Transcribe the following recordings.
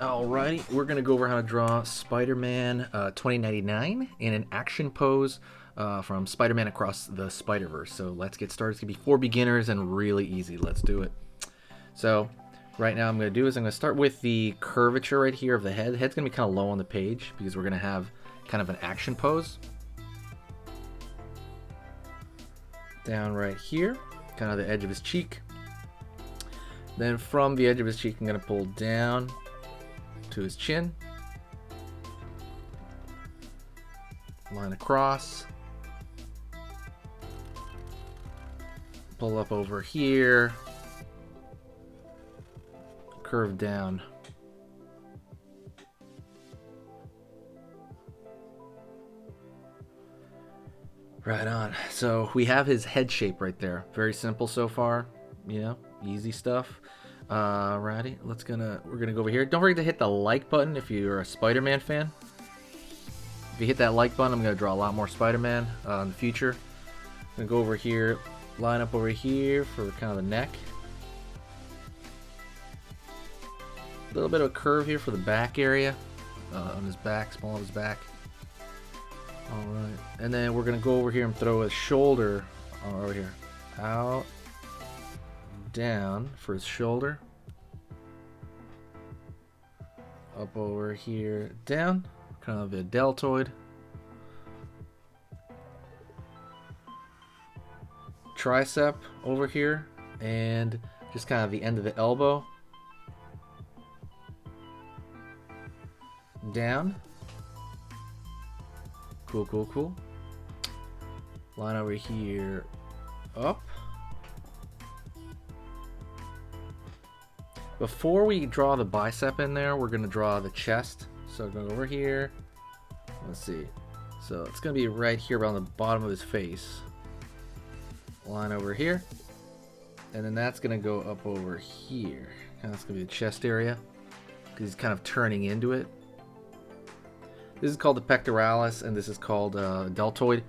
Alrighty, we're going to go over how to draw Spider-Man 2099 in an action pose from Spider-Man Across the Spiderverse. So let's get started. It's going to be for beginners and really easy. Let's do it. So right now I'm going to do is I'm going to start with the curvature right here of the head. The head's going to be kind of low on the page because we're going to have kind of an action pose. Down right here, kind of the edge of his cheek. Then from the edge of his cheek I'm going to pull down to his chin, line across, pull up over here, curve down. Right on. So we have his head shape right there. Very simple so far, you know, easy stuff. Righty, we're gonna go over here. Don't forget to hit the like button if you're a Spider-Man fan. If you hit that like button, I'm gonna draw a lot more Spider-Man in the future. I'm gonna go over here, line up over here for kind of the neck. A little bit of a curve here for the back area on his back, small of his back. All right, and then we're gonna go over here and throw his shoulder over here, out, down for his shoulder, up over here, down, kind of a deltoid, tricep over here, and just kind of the end of the elbow, down. Cool, cool, cool. Line over here, up. Before we draw the bicep in there, we're going to draw the chest. So going over here, let's see. So it's going to be right here around the bottom of his face. Line over here. And then that's going to go up over here. And that's going to be the chest area, because he's kind of turning into it. This is called the pectoralis, and this is called deltoid.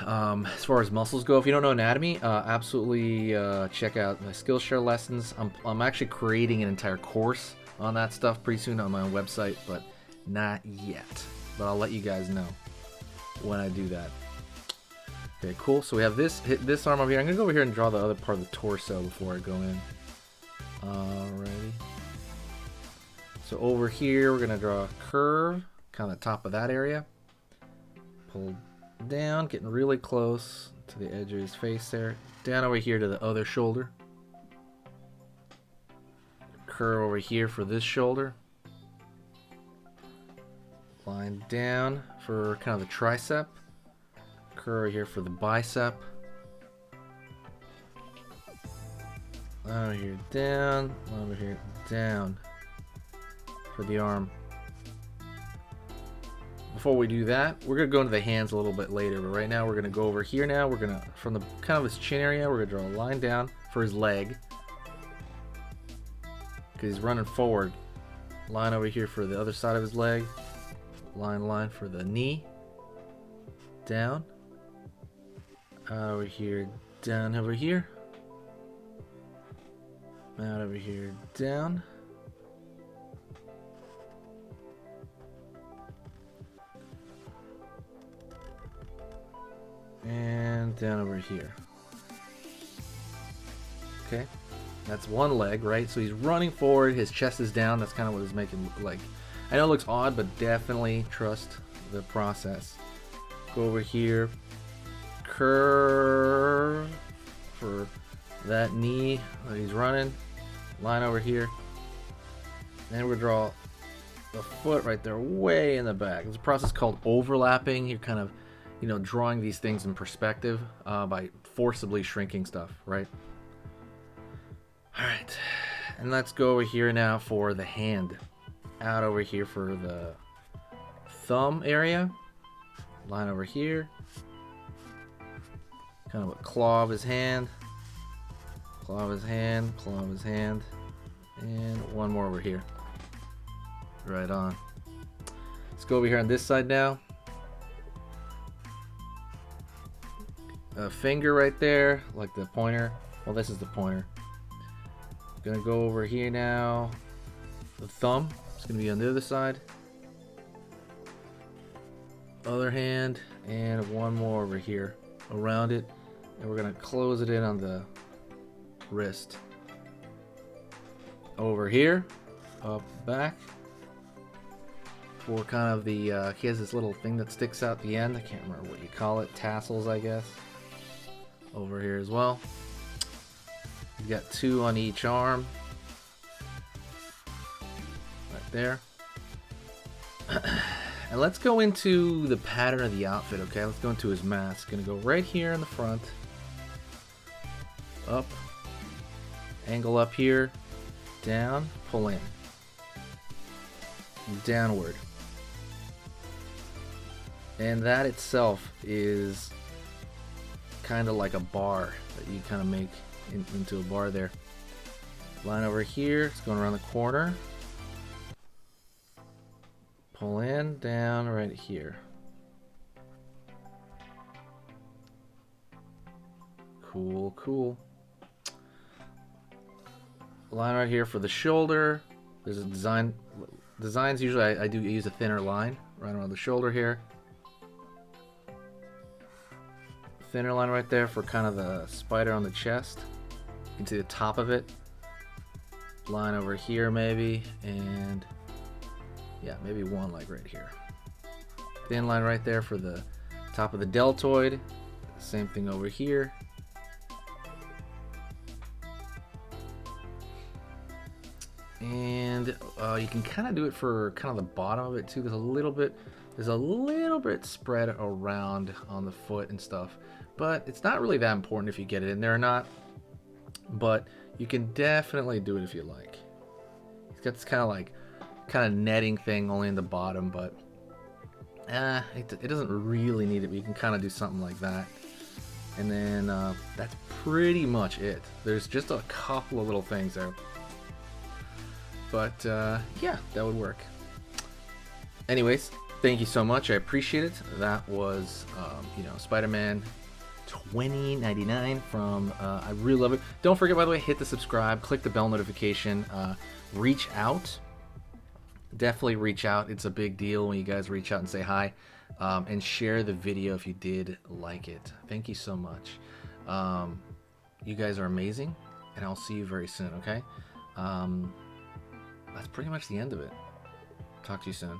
As far as muscles go, if you don't know anatomy, absolutely check out my Skillshare lessons. I'm actually creating an entire course on that stuff pretty soon on my own website, but not yet. But I'll let you guys know when I do that. Okay, cool. So we have this arm over here. I'm gonna go over here and draw the other part of the torso before I go in. Alrighty. So over here, we're gonna draw a curve, kind of the top of that area. Pull down, getting really close to the edge of his face there. Down over here to the other shoulder. Curve over here for this shoulder. Line down for kind of the tricep. Curve over here for the bicep. Line over here down. Line over here down for the arm. Before we do that, we're going to go into the hands a little bit later, but right now we're going to go over here now. We're going to, from the kind of his chin area, we're going to draw a line down for his leg, because he's running forward. Line over here for the other side of his leg. Line for the knee. Down. Over here, down over here. Out over here, down. And down over here. Okay, that's one leg, right? So he's running forward, his chest is down. That's kind of what it's making look like. I know it looks odd, but definitely trust the process. Go over here, curve for that knee that he's running. Line over here. Then we're gonna draw the foot right there, way in the back. It's a process called overlapping. You're kind of, you know, drawing these things in perspective by forcibly shrinking stuff, right? All right, and let's go over here now for the hand. Out over here for the thumb area. Line over here. Kind of a claw of his hand. Claw of his hand, claw of his hand. And one more over here. Right on. Let's go over here on this side now. A finger right there, like the pointer. Well, this is the pointer. Gonna go over here now. The thumb is going to be on the other side. Other hand, and one more over here around it. And we're going to close it in on the wrist. Over here, up, back. For kind of the, he has this little thing that sticks out the end. I can't remember what you call it. Tassels, I guess. Over here as well. You got 2 on each arm. Right there. And let's go into the pattern of the outfit, okay? Let's go into his mask. Gonna go right here in the front. Up. Angle up here. Down. Pull in. Downward. And that itself is kind of like a bar that you kind of make into a bar there. Line over here. It's going around the corner. Pull in, down, right here. Cool, cool. Line right here for the shoulder. There's a design. Designs usually I do use a thinner line right around the shoulder here. Thinner line right there for kind of the spider on the chest. You can see the top of it. Line over here maybe, and yeah, maybe one like right here. Thin line right there for the top of the deltoid. Same thing over here. And you can kind of do it for kind of the bottom of it too. There's a little bit spread around on the foot and stuff, but it's not really that important if you get it in there or not. But you can definitely do it if you like. It's got this kind of netting thing only in the bottom, but it doesn't really need it. But you can kind of do something like that, and then that's pretty much it. There's just a couple of little things there. But yeah, that would work. Anyways, thank you so much. I appreciate it. That was, Spider-Man 2099 from, I really love it. Don't forget, by the way, hit the subscribe, click the bell notification, reach out. Definitely reach out. It's a big deal when you guys reach out and say hi, and share the video if you did like it. Thank you so much. You guys are amazing, and I'll see you very soon, okay? That's pretty much the end of it. Talk to you soon.